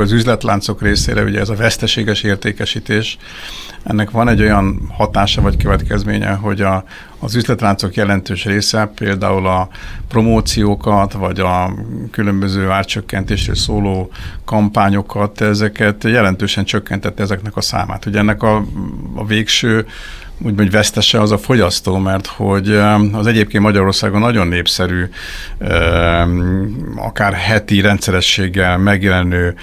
Az üzletláncok részére ugye ez a veszteséges értékesítés, ennek van egy olyan hatása vagy következménye, hogy az üzletláncok jelentős része például a promóciókat, vagy a különböző árcsökkentésről szóló kampányokat, ezeket jelentősen csökkentette ezeknek a számát. Ugye ennek a végső úgymond vesztese az a fogyasztó, mert hogy az egyébként Magyarországon nagyon népszerű, akár heti rendszerességgel megjelenő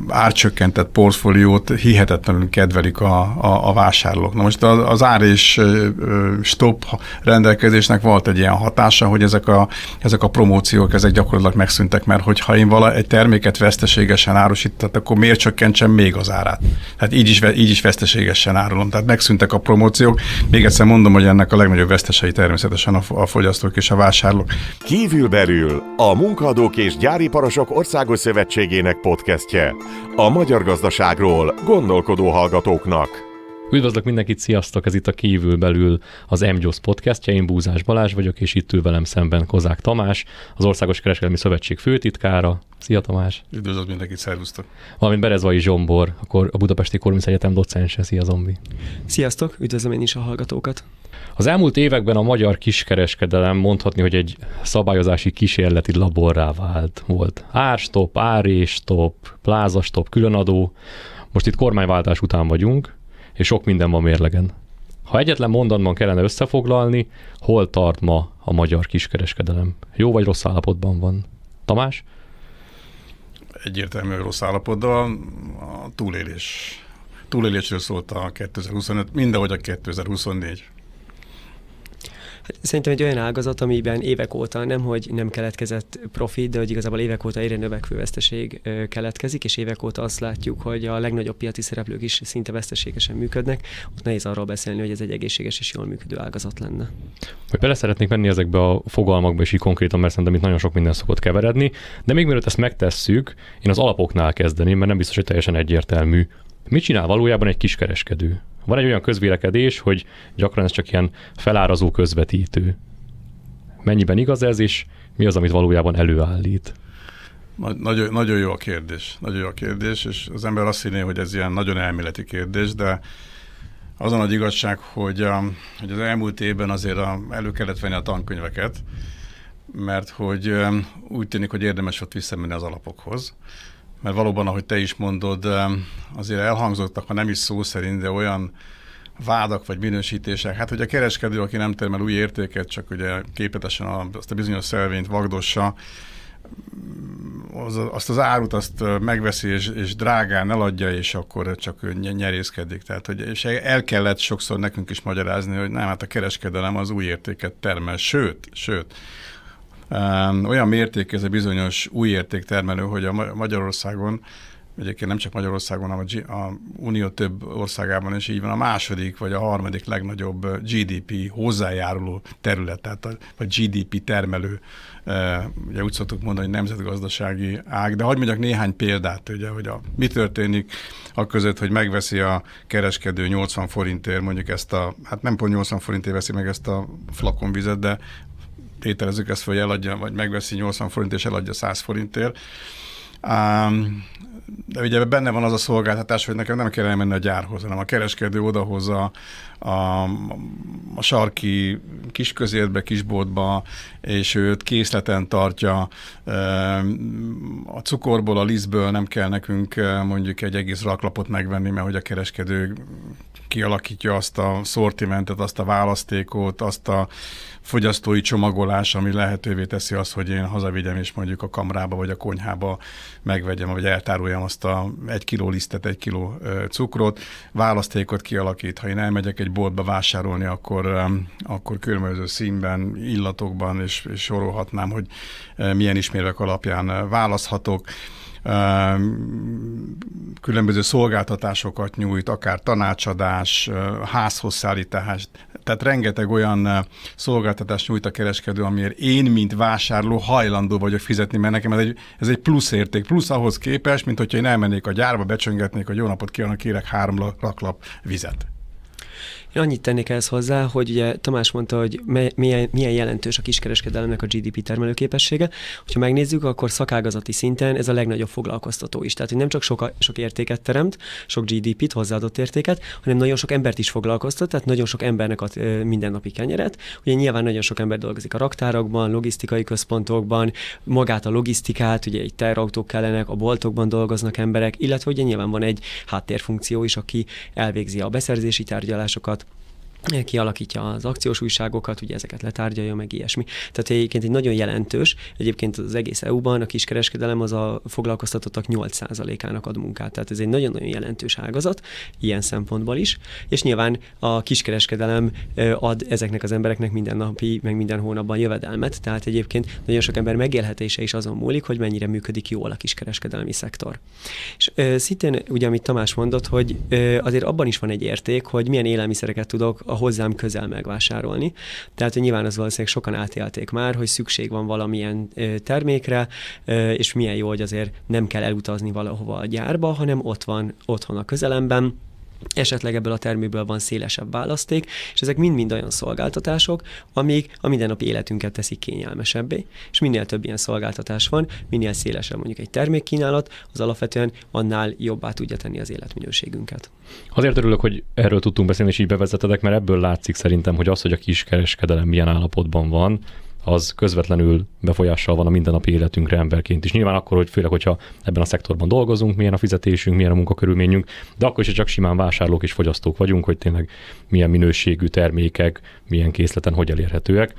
árcsökkentett portfóliót hihetetlenül kedvelik a vásárlók. Na most az ár és stop rendelkezésnek volt egy ilyen hatása, hogy ezek a promóciók, ezek gyakorlatilag megszűntek, mert hogyha én egy terméket veszteségesen árusított, akkor miért csökkentsem még az árát? Tehát így is veszteségesen árulom. Tehát megszűntek a promóciók. Még egyszer mondom, hogy ennek a legnagyobb vesztesei természetesen a fogyasztók és a vásárlók. Kívülbelül a Munkaadók és Gyáriparosok Országos Szövetségének podcastje. A magyar gazdaságról gondolkodó hallgatóknak. Üdvözlök mindenkit, sziasztok! Ez itt a Kívülbelül az MGYOSZ podcastja. Én Búzás Balázs vagyok, és itt ül velem szemben Kozák Tamás, az Országos Kereskedelmi Szövetség főtitkára. Szia Tamás! Üdvözlök mindenkit, szervusztok! Valamint Berezvai Zsombor, a Budapesti Corvinus Egyetem docense. Szia Zombi! Sziasztok! Üdvözlöm én is a hallgatókat! Az elmúlt években a magyar kiskereskedelem mondhatni, hogy egy szabályozási kísérleti laborrá volt. Árstop, árésstop, plázastop, különadó. Most itt kormányváltás után vagyunk, és sok minden van mérlegen. Ha egyetlen mondatban kellene összefoglalni, hol tart ma a magyar kiskereskedelem? Jó vagy rossz állapotban van? Tamás? Egyértelműen rossz állapotban a túlélés. Túlélésről szólt a 2025, mindenhogy a 2024. Szerintem egy olyan ágazat, amiben évek óta nem keletkezett profit, de hogy igazából évek óta egyre növekvő veszteség keletkezik, és évek óta azt látjuk, hogy a legnagyobb piaci szereplők is szinte veszteségesen működnek. Ott nehéz arról beszélni, hogy ez egy egészséges és jól működő ágazat lenne. Hogy bele szeretnék menni ezekbe a fogalmakba, és így konkrétan, mert szerintem itt nagyon sok minden szokott keveredni, de még mielőtt ezt megtesszük, én az alapoknál kezdeném, mert nem biztos, hogy teljesen egyértelmű. Mit csinál valójában egy kiskereskedő? Van egy olyan közvélekedés, hogy gyakran ez csak ilyen felárazó közvetítő. Mennyiben igaz ez, és mi az, amit valójában előállít? Nagyon jó a kérdés. Nagyon jó a kérdés, és az ember azt hinné, hogy ez ilyen nagyon elméleti kérdés, de az a nagy igazság, hogy az elmúlt évben azért elő kellett venni a tankönyveket, mert hogy úgy tűnik, hogy érdemes ott visszamenni az alapokhoz. Mert valóban, ahogy te is mondod, azért elhangzottak, ha nem is szó szerint, de olyan vádak vagy minősítések. Hát, hogy a kereskedő, aki nem termel új értéket, csak ugye képletesen azt a bizonyos szelvényt vagdossa, azt az árut azt megveszi, és drágán eladja, és akkor csak nyerészkedik. Tehát, hogy és el kellett sokszor nekünk is magyarázni, hogy nem, hát a kereskedelem az új értéket termel. Sőt, olyan mérték ez a bizonyos új értéktermelő, hogy a Magyarországon, egyébként nem csak Magyarországon, hanem a Unió több országában is így van, a második vagy a harmadik legnagyobb GDP hozzájáruló terület, tehát vagy GDP termelő, ugye úgy szoktuk mondani, hogy nemzetgazdasági ág, de hadd mondjak néhány példát, ugye, hogy mi történik akközött, hogy megveszi a kereskedő 80 forintért mondjuk hát nem pont 80 forintért veszi meg ezt a flakonvizet, de tételezzük ezt, hogy eladja, vagy megveszi 80 forint és eladja 100 forintért. De ugye benne van az a szolgáltatás, hogy nekem nem kell elmenni a gyárhoz, hanem a kereskedő odahozza a sarki kisközértbe, kisboltba, és őt készleten tartja. A cukorból, a lisztből nem kell nekünk mondjuk egy egész raklapot megvenni, mert hogy a kereskedő kialakítja azt a szortimentet, azt a választékot, azt a fogyasztói csomagolás, ami lehetővé teszi azt, hogy én hazavigyem, és mondjuk a kamrába vagy a konyhába megvegyem, vagy eltároljam azt a 1 kiló lisztet, 1 kiló cukrot, választékot kialakít. Ha én elmegyek egy boltba vásárolni, akkor különböző színben, illatokban, és sorolhatnám, hogy milyen ismérvek alapján választhatok. Különböző szolgáltatásokat nyújt, akár tanácsadás, házhoz szállítás, tehát rengeteg olyan szolgáltatást nyújt a kereskedő, amiért én, mint vásárló hajlandó vagyok fizetni, mert nekem ez egy plusz érték, plusz ahhoz képest, mint hogyha én elmennék a gyárba, becsöngetnék, hogy jó napot kívánok, kérek 3 raklap vizet. Én annyit tennék ehhez hozzá, hogy ugye Tamás mondta, hogy milyen jelentős a kiskereskedelemnek a GDP termelőképessége. Ha megnézzük, akkor szakágazati szinten ez a legnagyobb foglalkoztató is. Tehát, hogy nem csak sok értéket teremt, sok GDP-t, hozzáadott értéket, hanem nagyon sok embert is foglalkoztat, tehát nagyon sok embernek ad mindennapi kenyeret. Ugye nyilván nagyon sok ember dolgozik a raktárakban, logisztikai központokban, magát a logisztikát, ugye egy teherautók kellenek, a boltokban dolgoznak emberek, illetve ugye nyilván van egy háttérfunkció is, aki elvégzi a beszerzési tárgyalásokat, kialakítja az akciós újságokat, ugye ezeket letárgyalja, meg ilyesmi. Tehát egyébként egy nagyon jelentős, egyébként az egész EU-ban a kiskereskedelem az a foglalkoztatottak 8%-ának ad munkát. Tehát ez egy nagyon-nagyon jelentős ágazat, ilyen szempontból is, és nyilván a kiskereskedelem ad ezeknek az embereknek minden napi, meg minden hónapban jövedelmet, tehát egyébként nagyon sok ember megélhetése is azon múlik, hogy mennyire működik jól a kiskereskedelmi szektor. És szintén ugye, amit Tamás mondott, hogy azért abban is van egy érték, hogy milyen élelmiszereket tudok a hozzám közel megvásárolni. Tehát nyilván az valószínűleg sokan átélték már, hogy szükség van valamilyen termékre, és milyen jó, hogy azért nem kell elutazni valahova a gyárba, hanem ott van otthon a közelemben, esetleg ebből a termékből van szélesebb választék, és ezek mind-mind olyan szolgáltatások, amik a mindennapi életünket teszik kényelmesebbé, és minél több ilyen szolgáltatás van, minél szélesebb mondjuk egy termékkínálat, az alapvetően annál jobbá tudja tenni az életminőségünket. Azért örülök, hogy erről tudtunk beszélni, és így bevezetedek, mert ebből látszik szerintem, hogy az, hogy a kiskereskedelem milyen állapotban van, az közvetlenül befolyással van a mindennapi életünkre emberként is. Nyilván akkor, hogy főleg, hogyha ebben a szektorban dolgozunk, milyen a fizetésünk, milyen a munkakörülményünk, de akkor is csak simán vásárlók és fogyasztók vagyunk, hogy tényleg milyen minőségű termékek, milyen készleten hogy elérhetőek.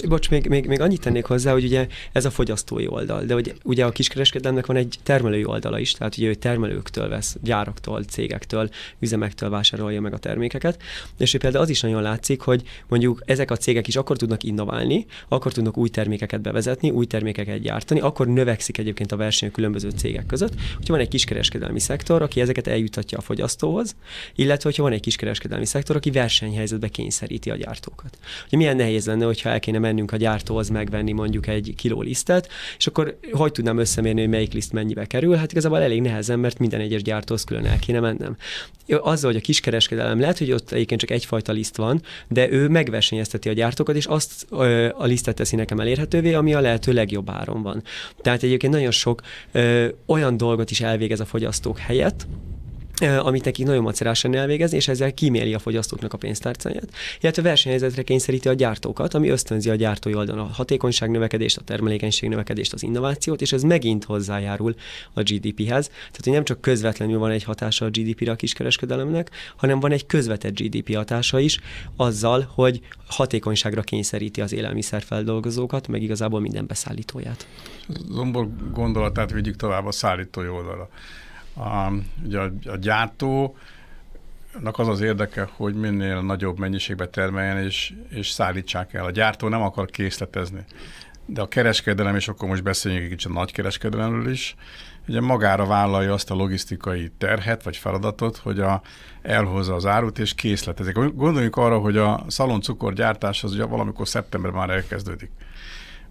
Bocs, még annyit tennék hozzá, hogy ugye ez a fogyasztói oldal, de ugye a kiskereskedelemnek van egy termelői oldala is, tehát ugye hogy termelőktől vesz, gyáraktól, cégektől, üzemektől vásárolja meg a termékeket, és például az is nagyon látszik, hogy mondjuk ezek a cégek is akkor tudnak innoválni, akkor tudnak új termékeket bevezetni, új termékeket gyártani, akkor növekszik egyébként a verseny a különböző cégek között, hogyha van egy kiskereskedelmi szektor, aki ezeket eljutatja a fogyasztóhoz, illetve hogyha van egy kiskereskedelmi szektor, aki versenyhelyzetbe kényszeríti a gyártókat. Ugye milyen nehéz lenne, hogyha el kéne mennünk a gyártóhoz megvenni mondjuk egy kiló lisztet, és akkor hogy tudnám összemérni, hogy melyik liszt mennyibe kerül? Hát igazából elég nehezen, mert minden egyes gyártóhoz külön el kéne mennem. Azzal, hogy a kiskereskedelem lehet, hogy ott egyébként csak egyfajta liszt van, de ő megversenyezteti a gyártókat, és azt a lisztet teszi nekem elérhetővé, ami a lehető legjobb áron van. Tehát egyébként nagyon sok olyan dolgot is elvégez a fogyasztók helyett, amit nekik nagyon macerásan elvégezni, és ezzel kíméli a fogyasztóknak a pénztárcáját, illetve versenyhelyzetre kényszeríti a gyártókat, ami ösztönzi a gyártói oldalon a hatékonyság növekedést, a termelékenység növekedést, az innovációt, és ez megint hozzájárul a GDP-hez. Tehát, hogy nem csak közvetlenül van egy hatása a GDP-re a kiskereskedelemnek, hanem van egy közvetett GDP hatása is azzal, hogy hatékonyságra kényszeríti az élelmiszerfeldolgozókat, meg igazából minden beszállítóját. Zombor gondolatát vigyük tovább a szállítói oldalra. Ugye a gyártónak az az érdeke, hogy minél nagyobb mennyiségbe termeljen és szállítsák el. A gyártó nem akar készletezni. De a kereskedelem, és akkor most beszéljünk egy kicsit a nagykereskedelemről is, ugye magára vállalja azt a logisztikai terhet vagy feladatot, hogy elhozza az árut és készletezik. Gondoljunk arra, hogy a szaloncukor gyártás az ugye valamikor szeptemberben már elkezdődik.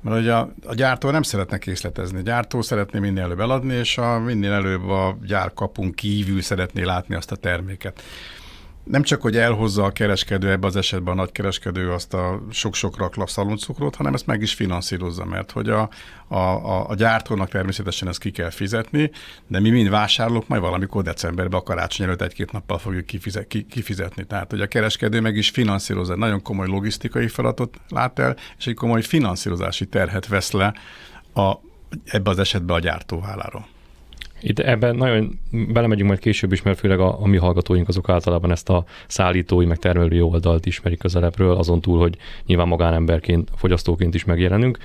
Mert ugye a gyártó nem szeretne készletezni. A gyártó szeretné minél előbb eladni, és minél előbb a gyárkapun kívül szeretné látni azt a terméket. Nem csak, hogy elhozza a kereskedő, ebben az esetben a nagykereskedő azt a sok-sok raklap szaloncukrot, hanem ezt meg is finanszírozza, mert hogy a gyártónak természetesen ezt ki kell fizetni, de mi mind vásárlók majd valamikor decemberben a karácsony előtt egy-két nappal fogjuk kifizetni. Tehát, hogy a kereskedő meg is finanszírozza, nagyon komoly logisztikai feladatot lát el, és egy komoly finanszírozási terhet vesz le ebben az esetben a gyártó válláról. Itt ebben nagyon belemegyünk majd később is, mert főleg a mi hallgatóink azok általában ezt a szállítói, meg termelői oldalt ismerik közelebbről, azon túl, hogy nyilván magánemberként, fogyasztóként is megjelenünk.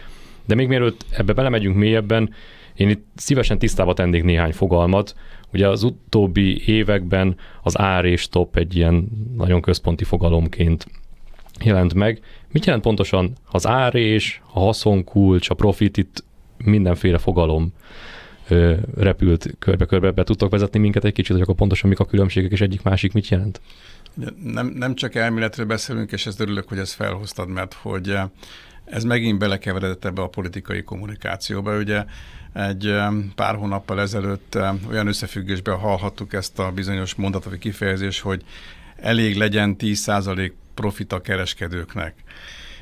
De még mielőtt ebbe belemegyünk mélyebben, én itt szívesen tisztába tennék néhány fogalmat. Ugye az utóbbi években az ár és top egy ilyen nagyon központi fogalomként jelent meg. Mit jelent pontosan az árés, a haszonkulcs, a profit, itt mindenféle fogalom repült körbe-körbe, be tudtok vezetni minket egy kicsit, hogy akkor pontosan mik a különbségek, és egyik-másik mit jelent? Nem csak elméletről beszélünk, és ezt örülök, hogy ezt felhoztad, mert hogy ez megint belekeveredett ebbe a politikai kommunikációba. Ugye egy pár hónappal ezelőtt olyan összefüggésben hallhattuk ezt a bizonyos mondatot, kifejezést, hogy elég legyen 10% profit a kereskedőknek.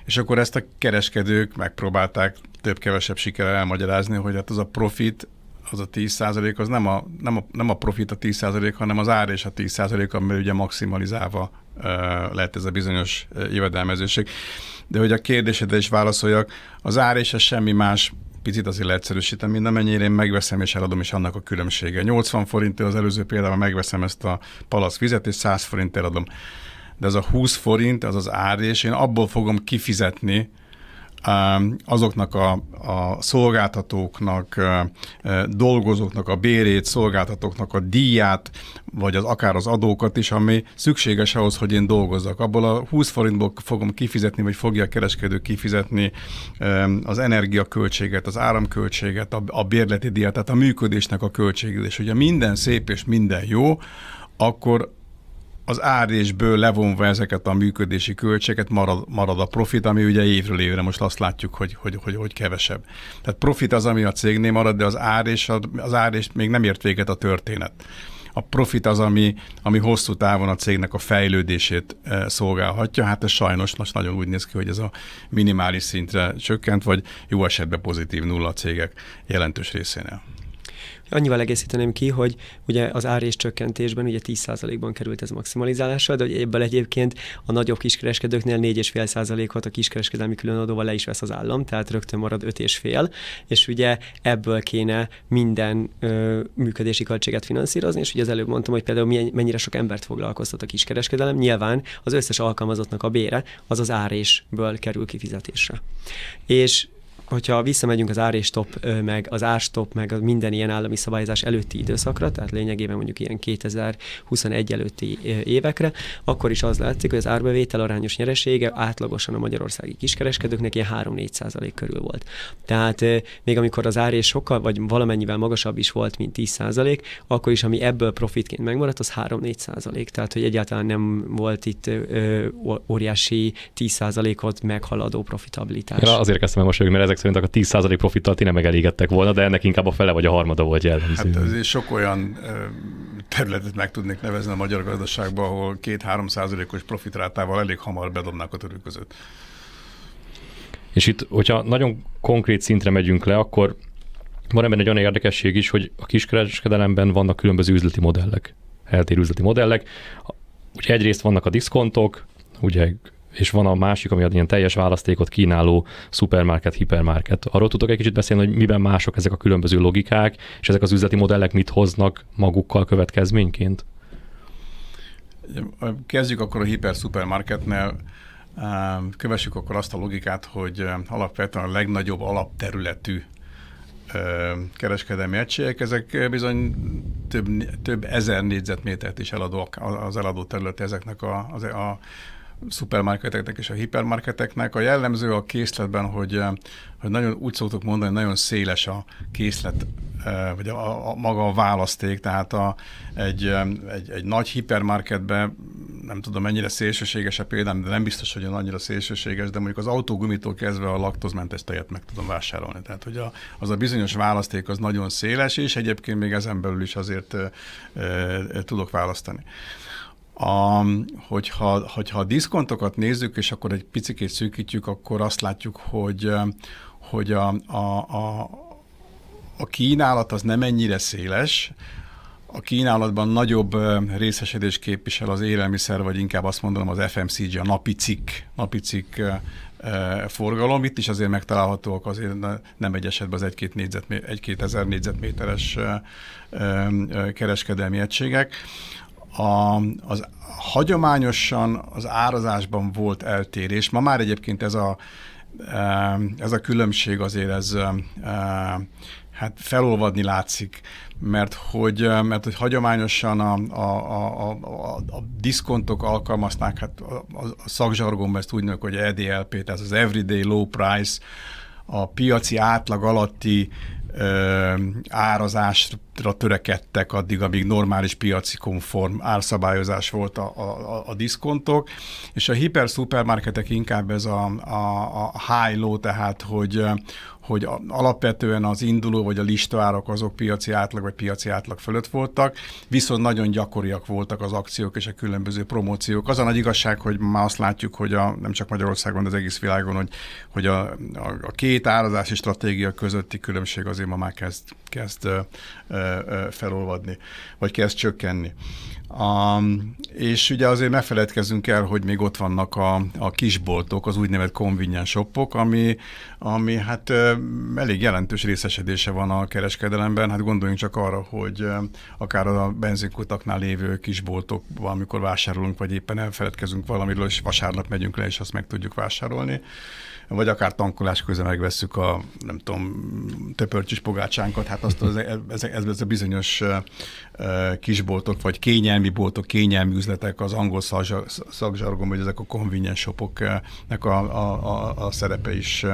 És akkor ezt a kereskedők megpróbálták több-kevesebb sikerrel elmagyarázni, hogy hát az a profit, az a 10% az nem a profit a 10%, hanem az ár és a 10%, amivel ugye maximalizálva lehet ez a bizonyos jövedelmezőség. De hogy a kérdésedre is válaszoljak, az ár és ez semmi más, picit azért leegyszerűsítem, mint amennyire én megveszem és eladom, és annak a különbsége. 80 forintért az előző példában megveszem ezt a palack vizet, és 100 forint eladom. De az a 20 forint, az az ár, és én abból fogom kifizetni azoknak a szolgáltatóknak, dolgozóknak a bérét, szolgáltatóknak a díját, vagy akár az adókat is, ami szükséges ahhoz, hogy én dolgozzak. Abból a 20 forintból fogom kifizetni, vagy fogja a kereskedő kifizetni az energiaköltséget, az áramköltséget, a bérleti díjat, tehát a működésnek a költségét. És ugye minden szép és minden jó, akkor az árésből levonva ezeket a működési költségeket marad a profit, ami ugye évről évre most azt látjuk, hogy kevesebb. Tehát profit az, ami a cégnél marad, de az árés még nem ért véget a történet. A profit az, ami hosszú távon a cégnek a fejlődését szolgálhatja. Hát ez sajnos most nagyon úgy néz ki, hogy ez a minimális szintre csökkent, vagy jó esetben pozitív nulla a cégek jelentős részénél. Annyival egészíteném ki, hogy ugye az árés csökkentésben ugye 10%-ban került ez maximalizálásra, de ebből egyébként a nagyobb kiskereskedőknél 4,5%-ot a kiskereskedelmi különadóval le is vesz az állam, tehát rögtön marad 5,5, és ugye ebből kéne minden működési költséget finanszírozni, és ugye az előbb mondtam, hogy például mennyire sok embert foglalkoztat a kiskereskedelem, nyilván az összes alkalmazottnak a bére az árésből kerül kifizetésre. És hogyha visszamegyünk az árstop, meg az árstop, meg minden ilyen állami szabályozás előtti időszakra, tehát lényegében mondjuk ilyen 2021 előtti évekre, akkor is az látszik, hogy az árbevétel arányos nyeresége átlagosan a magyarországi kiskereskedőknek ilyen 3-4% körül volt. Tehát még amikor az árés sokkal, vagy valamennyivel magasabb is volt, mint 10%, akkor is, ami ebből profitként megmaradt, az 3-4%. Tehát, hogy egyáltalán nem volt itt óriási 10%-ot meghaladó profitabilitás. Ja, azért kezdtem el mosolyogni, mert ezek szerint a 10% profittal ti nem megelégedtek volna, de ennek inkább a fele vagy a harmada volt jellemző. Hát azért sok olyan területet meg tudnék nevezni a magyar gazdaságban, ahol 2-3%-os profitrátával elég hamar bedobnák a török között. És itt, hogyha nagyon konkrét szintre megyünk le, akkor van ebben egy olyan érdekesség is, hogy a kiskereskedelemben vannak különböző üzleti modellek, eltérő üzleti modellek. Ugye egyrészt vannak a diszkontok, ugye, és van a másik, ami ilyen teljes választékot kínáló szupermarket, hipermarket. Arról tudok egy kicsit beszélni, hogy miben mások ezek a különböző logikák, és ezek az üzleti modellek mit hoznak magukkal következményként? Kezdjük akkor a hiper-szupermarketnél. Kövessük akkor azt a logikát, hogy alapvetően a legnagyobb alapterületű kereskedelmi egységek, ezek bizony több ezer négyzetmétert is eladó az eladó területe ezeknek a szupermarketeknek és a hipermarketeknek. A jellemző a készletben, hogy nagyon úgy szoktuk mondani, nagyon széles a készlet, vagy maga a választék, tehát egy nagy hipermarketben, nem tudom mennyire szélsőséges a példám, de nem biztos, hogy annyira szélsőséges, de mondjuk az autógumitól kezdve a laktózmentes tejet meg tudom vásárolni. Tehát, hogy az a bizonyos választék az nagyon széles, és egyébként még ezen belül is azért tudok választani. Hogyha a diszkontokat nézzük, és akkor egy picikét szűkítjük, akkor azt látjuk, hogy a kínálat az nem ennyire széles. A kínálatban nagyobb részesedés képvisel az élelmiszer, vagy inkább azt mondanom az FMCG, a napi cikk forgalom. Itt is azért megtalálhatóak azért nem egy esetben az 1-2 ezer négyzetméteres kereskedelmi egységek. Az hagyományosan az árazásban volt eltérés. Ma már egyébként ez a különbség azért hát felolvadni látszik, mert hogy hagyományosan a diszkontok alkalmazták, hát a szakzsargonban ezt úgy mondjuk, hogy EDLP, tehát az Everyday Low Price, a piaci átlag alatti árazásra törekedtek addig, amíg normális piaci konform árszabályozás volt a diszkontok, és a hiper-szupermarketek inkább ez a high-low, tehát hogy alapvetően az induló vagy a listaárak azok piaci átlag vagy piaci átlag fölött voltak, viszont nagyon gyakoriak voltak az akciók és a különböző promóciók. Az a nagy igazság, hogy már azt látjuk, hogy nem csak Magyarországon, de az egész világon, hogy a két árazási stratégia közötti különbség azért ma már kezd felolvadni, vagy kezd csökkenni. És ugye azért ne feledkezzünk el, hogy még ott vannak a kisboltok, az úgynevezett convenience shopok, ami hát elég jelentős részesedése van a kereskedelemben. Hát gondoljunk csak arra, hogy akár a benzinkutaknál lévő kisboltokban, amikor vásárolunk, vagy éppen elfeledkezünk valamiről, és vasárnap megyünk le, és azt meg tudjuk vásárolni. Vagy akár tankolás közben megvesszük a, nem tudom, töpörcsös pogácsánkat, hát azt ez a bizonyos kisboltok, vagy kényelmi boltok, kényelmi üzletek, az angol szakzsargon, vagy ezek a convenience shopoknak a szerepe is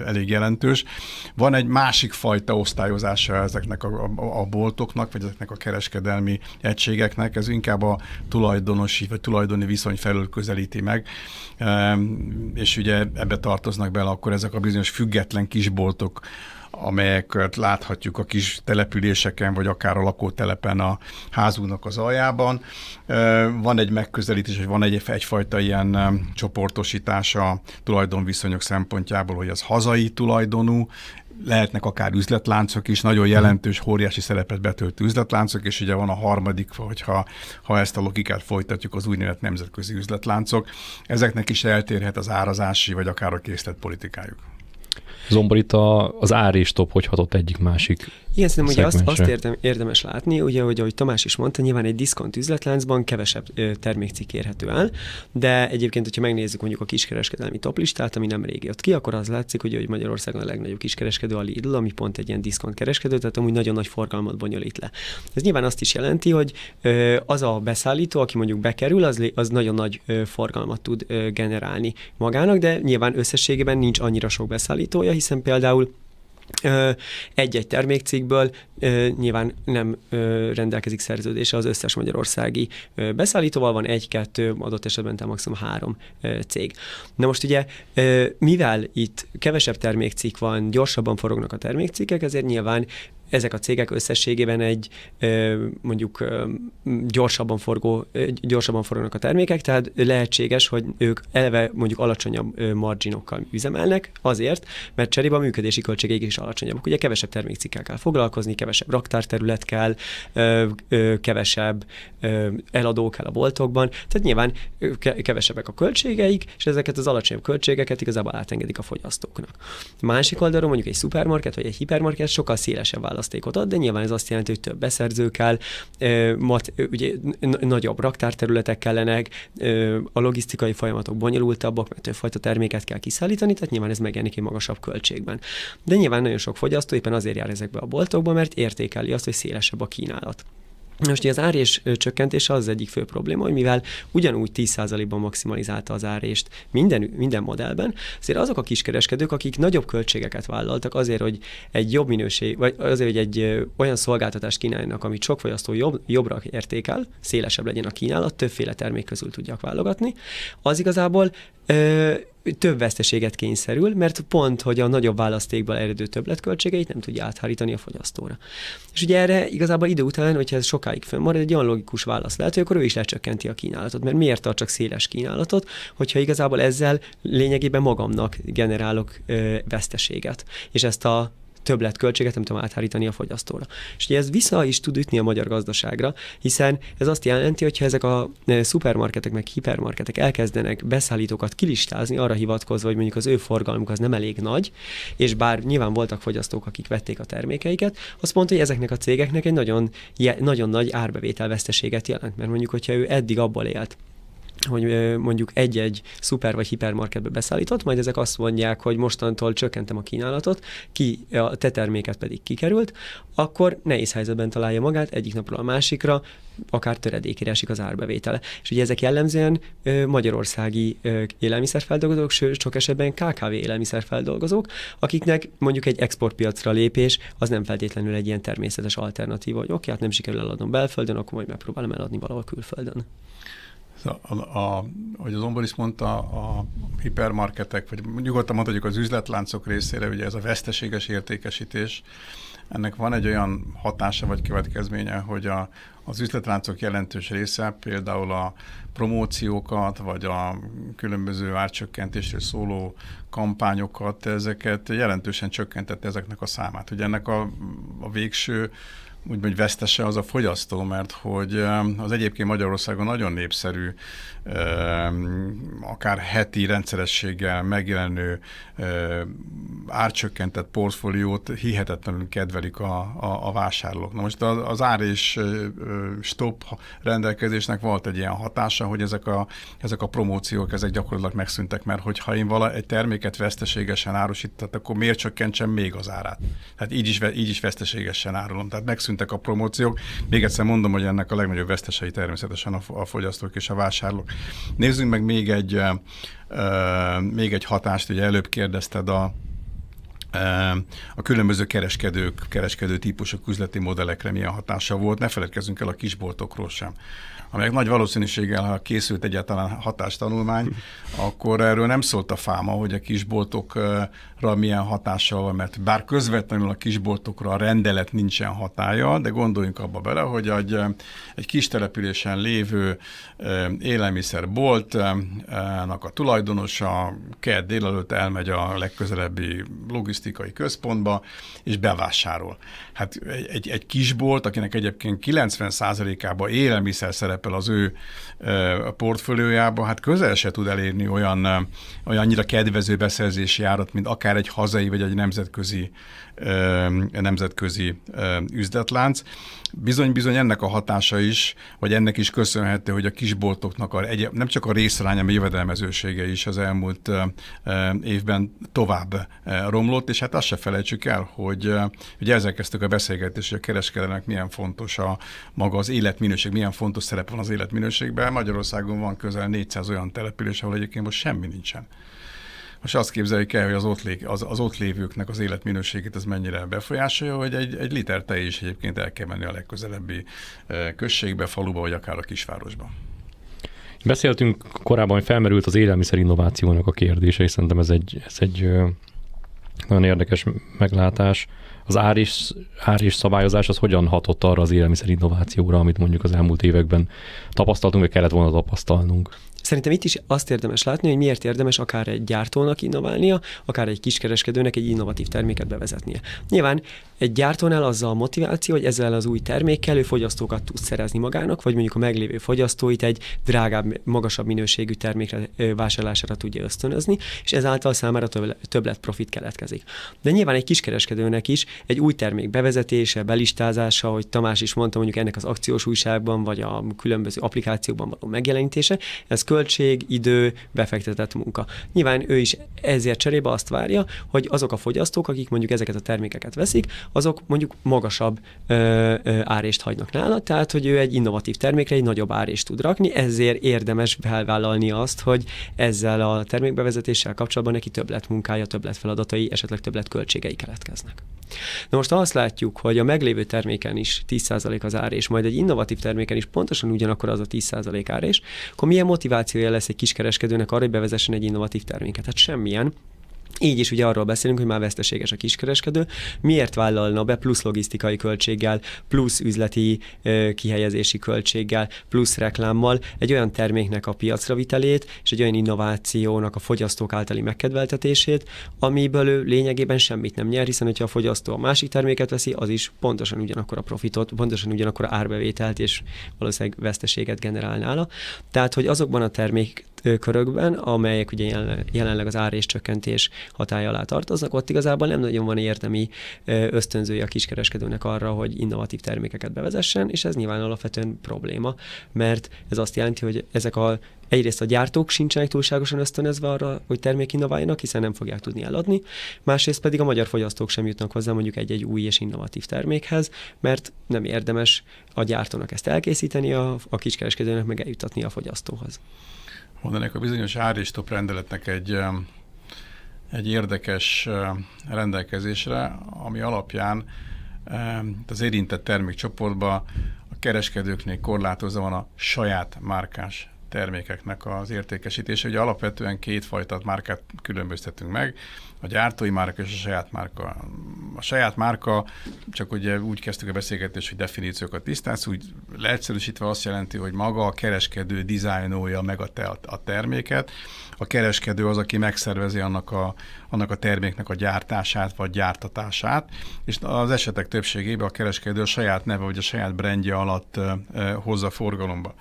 elég jelentős. Van egy másik fajta osztályozása ezeknek a boltoknak, vagy ezeknek a kereskedelmi egységeknek, ez inkább a tulajdonosi, vagy tulajdoni viszony felől közelíti meg, és ugye ebbe tartoznak bele akkor ezek a bizonyos független kisboltok, amelyeket láthatjuk a kis településeken, vagy akár a lakótelepen a házunknak az aljában. Van egy megközelítés, vagy van egyfajta ilyen csoportosítás a tulajdonviszonyok szempontjából, hogy az hazai tulajdonú, lehetnek akár üzletláncok is, nagyon jelentős, óriási szerepet betöltő üzletláncok, és ugye van a harmadik, hogyha ezt a logikát folytatjuk, az úgynevezett nemzetközi üzletláncok. Ezeknek is eltérhet az árazási, vagy akár a készletpolitikájuk. Zombor, itt az ár és top hogy hatott egyik másik igen, szerintem ugye szegmensre? azt érdemes látni, ugye, hogy ahogy Tamás is mondta, nyilván egy diszkont üzletláncban kevesebb termékcikk érhető el, de egyébként, hogyha megnézzük mondjuk a kiskereskedelmi toplistát, ami nemrég jött ki, akkor az látszik, hogy Magyarországon a legnagyobb kiskereskedő a Lidl, ami pont egy ilyen diszkont kereskedő, tehát amúgy nagyon nagy forgalmat bonyolít le. Ez nyilván azt is jelenti, hogy az a beszállító, aki mondjuk bekerül, az nagyon nagy forgalmat tud generálni magának, de nyilván összességében nincs annyira sok beszállítója, hiszen például egy-egy termékcikkből nyilván nem rendelkezik szerződése az összes magyarországi beszállítóval, van 1-2, adott esetben maximum 3 cég. Na most ugye, mivel itt kevesebb termékcikk van, gyorsabban forognak a termékcikkek, ezért nyilván ezek a cégek összességében egy mondjuk gyorsabban forognak a termékek, tehát lehetséges, hogy ők eleve mondjuk alacsonyabb marginokkal üzemelnek azért, mert cserébe a működési költségeik is alacsonyabbak. Ugye kevesebb termékcikkel kell foglalkozni, kevesebb raktárterület kell, kevesebb eladó kell a boltokban, tehát nyilván kevesebbek a költségeik, és ezeket az alacsonyabb költségeket igazából átengedik a fogyasztóknak. Másik oldalról mondjuk egy szupermarket vagy egy hipermarket sokkal szélesebb választékot ad, de nyilván ez azt jelenti, hogy több beszerző kell, ugye nagyobb raktárterületek kellenek, a logisztikai folyamatok bonyolultabbak, mert többfajta terméket kell kiszállítani, tehát nyilván ez megjelenik egy magasabb költségben. De nyilván nagyon sok fogyasztó éppen azért jár ezekbe a boltokba, mert értékeli azt, hogy szélesebb a kínálat. Most az árés csökkentése az egyik fő probléma, hogy mivel ugyanúgy 10%-ban maximalizálta az árést minden modellben, azért azok a kiskereskedők, akik nagyobb költségeket vállaltak azért, hogy egy jobb minőség, vagy azért, hogy egy olyan szolgáltatást kínáljanak, amit sok fogyasztó jobbra értékel, szélesebb legyen a kínálat, többféle termék közül tudják válogatni, az igazából több veszteséget kényszerül, mert pont, hogy a nagyobb választékból eredő többletköltségeit nem tudja áthárítani a fogyasztóra. És ugye erre igazából idő után, hogyha ez sokáig fönnmarad, egy olyan logikus válasz lehet, hogy akkor ő is lecsökkenti a kínálatot, mert miért tart csak széles kínálatot, hogyha igazából ezzel lényegében magamnak generálok veszteséget. És ezt a többletköltséget nem tudom áthárítani a fogyasztóra. És ugye ez vissza is tud ütni a magyar gazdaságra, hiszen ez azt jelenti, hogyha ezek a szupermarketek meg hipermarketek elkezdenek beszállítókat kilistázni, arra hivatkozva, hogy mondjuk az ő forgalmuk az nem elég nagy, és bár nyilván voltak fogyasztók, akik vették a termékeiket, azt mondta, hogy ezeknek a cégeknek egy nagyon nagy árbevételveszteséget jelent, mert mondjuk, hogyha ő eddig abból élt, hogy mondjuk egy-egy szuper vagy hipermarketbe beszállított, majd ezek azt mondják, hogy mostantól csökkentem a kínálatot, a te terméket pedig kikerült, akkor nehéz helyzetben találja magát egyik napról a másikra, akár töredékére esik az árbevétele. És ugye ezek jellemzően magyarországi élelmiszerfeldolgozók, sőt, sok esetben KKV élelmiszerfeldolgozók, akiknek mondjuk egy exportpiacra lépés az nem feltétlenül egy ilyen természetes alternatíva, hogy oké, hát nem sikerül eladnom belföldön, akkor majd megpróbálom eladni valahol külföldön. Ahogy az Omboris mondta, a hipermarketek, vagy nyugodtan mondhatjuk az üzletláncok részére, ugye ez a veszteséges értékesítés, ennek van egy olyan hatása vagy következménye, hogy az üzletláncok jelentős része például a promóciókat, vagy a különböző árcsökkentésről szóló kampányokat, ezeket jelentősen csökkentette ezeknek a számát. Ugye ennek a végső úgymond vesztese az a fogyasztó, mert hogy az egyébként Magyarországon nagyon népszerű, akár heti rendszerességgel megjelenő árcsökkentett portfóliót hihetetlenül kedvelik a vásárlók. Na most az ár és stop rendelkezésnek volt egy ilyen hatása, hogy ezek a promóciók, ezek gyakorlatilag megszűntek, mert hogyha én egy terméket veszteségesen árusított, akkor miért csökkentsem még az árát? Tehát így is veszteségesen árulom. Tehát megszűntek a promóciók. Még egyszer mondom, hogy ennek a legnagyobb vesztesei természetesen a fogyasztók és a vásárlók. Nézzünk meg még egy hatást, ugye előbb kérdezted a különböző kereskedő típusok, üzleti modellekre milyen hatása volt. Ne feledkezzünk el a kisboltokról sem, amelyek nagy valószínűséggel, ha készült egyáltalán hatástanulmány, akkor erről nem szólt a fáma, hogy a kisboltokra milyen hatással van, mert bár közvetlenül a kisboltokra a rendelet nincsen hatálya, de gondoljunk abba bele, hogy egy kis településen lévő élelmiszerboltnak a tulajdonosa kedd délelőtt elmegy a legközelebbi logisztikai központba, és bevásárol. Hát egy kisbolt, akinek egyébként 90%-ában élelmiszer szerepel az ő portfóliójában, hát közel se tud elérni olyannyira kedvező beszerzési árat, mint akár egy hazai vagy egy nemzetközi üzletlánc. Bizony ennek a hatása is, vagy ennek is köszönhető, hogy a kisboltoknak nem csak a részarány, hanem a jövedelmezősége is az elmúlt évben tovább romlott, és hát azt se felejtsük el, hogy ugye ezzel kezdtük a beszélgetést, hogy a kereskedelemnek milyen fontos maga az életminőség, milyen fontos szerep van az életminőségben. Magyarországon van közel 400 olyan település, ahol egyébként most semmi nincsen. Most azt képzeljük el, hogy az ott lévőknek az életminőségét az mennyire befolyásolja, hogy egy liter tej is egyébként el kell menni a legközelebbi községbe, faluba, vagy akár a kisvárosba. Beszéltünk korábban, hogy felmerült az élelmiszer innovációnak a kérdése, és szerintem ez egy nagyon érdekes meglátás. Az ár és szabályozás az hogyan hatott arra az élelmiszer innovációra, amit mondjuk az elmúlt években tapasztaltunk, vagy kellett volna tapasztalnunk? Szerintem itt is azt érdemes látni, hogy miért érdemes akár egy gyártónak innoválnia, akár egy kiskereskedőnek egy innovatív terméket bevezetnie. Nyilván egy gyártónál azzal a motiváció, hogy ezzel az új termékkel ő fogyasztókat tud szerezni magának, vagy mondjuk a meglévő fogyasztóit egy drágább, magasabb minőségű termékre vásárlására tudja ösztönözni, és ezáltal számára többlet profit keletkezik. De nyilván egy kiskereskedőnek is egy új termék bevezetése, belistázása, hogy Tamás is mondta, mondjuk ennek az akciós újságban, vagy a különböző applikációkban való megjelenítése, ez költség, idő, befektetett munka. Nyilván ő is ezért cserébe azt várja, hogy azok a fogyasztók, akik mondjuk ezeket a termékeket veszik, azok mondjuk magasabb árést hagynak nála, tehát hogy ő egy innovatív termékre egy nagyobb árést tud rakni, ezért érdemes felvállalni azt, hogy ezzel a termékbevezetéssel kapcsolatban neki többlet munkája, többlet feladatai, esetleg többlet költségei keletkeznek. Na most azt látjuk, hogy a meglévő terméken is 10% az árés, majd egy innovatív terméken is pontosan ugyanakkor az a 10% árés, akkor milyen motivációja lesz egy kiskereskedőnek arra, hogy bevezessen egy innovatív terméket? Hát semmilyen. Így is ugye arról beszélünk, hogy már veszteséges a kiskereskedő. Miért vállalna be plusz logisztikai költséggel, plusz üzleti kihelyezési költséggel, plusz reklámmal egy olyan terméknek a piacra vitelét, és egy olyan innovációnak a fogyasztók általi megkedveltetését, amiből ő lényegében semmit nem nyer, hiszen hogyha a fogyasztó a másik terméket veszi, az is pontosan ugyanakkor a profitot, pontosan ugyanakkor a árbevételt és valószínűleg veszteséget generál nála. Tehát, hogy azokban a termékkörökben, amelyek ugye jelenleg az áréscsökkentés hatálya alá tartoznak, ott igazából nem nagyon van érdemi ösztönzője a kiskereskedőnek arra, hogy innovatív termékeket bevezessen, és ez nyilván alapvetően probléma, mert ez azt jelenti, hogy egyrészt a gyártók sincsenek túlságosan ösztönözve arra, hogy termék innováljanak, hiszen nem fogják tudni eladni, másrészt pedig a magyar fogyasztók sem jutnak hozzá mondjuk egy új és innovatív termékhez, mert nem érdemes a gyártónak ezt elkészíteni, a kiskereskedőnek meg eljutatni a fogyasztóhoz. Mondanék a bizonyos ár és stop rendeletnek egy érdekes rendelkezésre, ami alapján az érintett termékcsoportban a kereskedőknél korlátozva van a saját márkás termékeknek az értékesítése. Ugye alapvetően kétfajta márkát különböztetünk meg, a gyártói márka és a saját márka. A saját márka, csak ugye úgy kezdtük a beszélgetést, hogy definíciókat tisztáz, úgy leegyszerűsítve azt jelenti, hogy maga a kereskedő dizájnolja meg a terméket. A kereskedő az, aki megszervezi annak a terméknek a gyártását vagy gyártatását, és az esetek többségében a kereskedő a saját neve vagy a saját brandje alatt hozza forgalomba.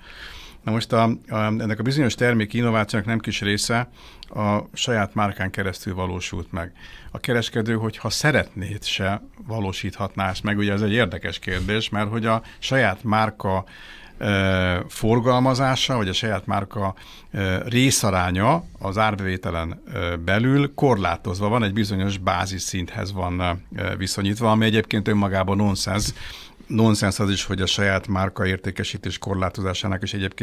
Na most ennek a bizonyos termék innovációnak nem kis része a saját márkán keresztül valósult meg. A kereskedő, hogyha szeretnéd se valósíthatná ezt meg, ugye ez egy érdekes kérdés, mert hogy a saját márka forgalmazása, vagy a saját márka részaránya az árbevételen belül korlátozva van, egy bizonyos bázisszinthez van viszonyítva, ami egyébként önmagában nonsens az is, hogy a saját márka értékesítés korlátozásának is egyébként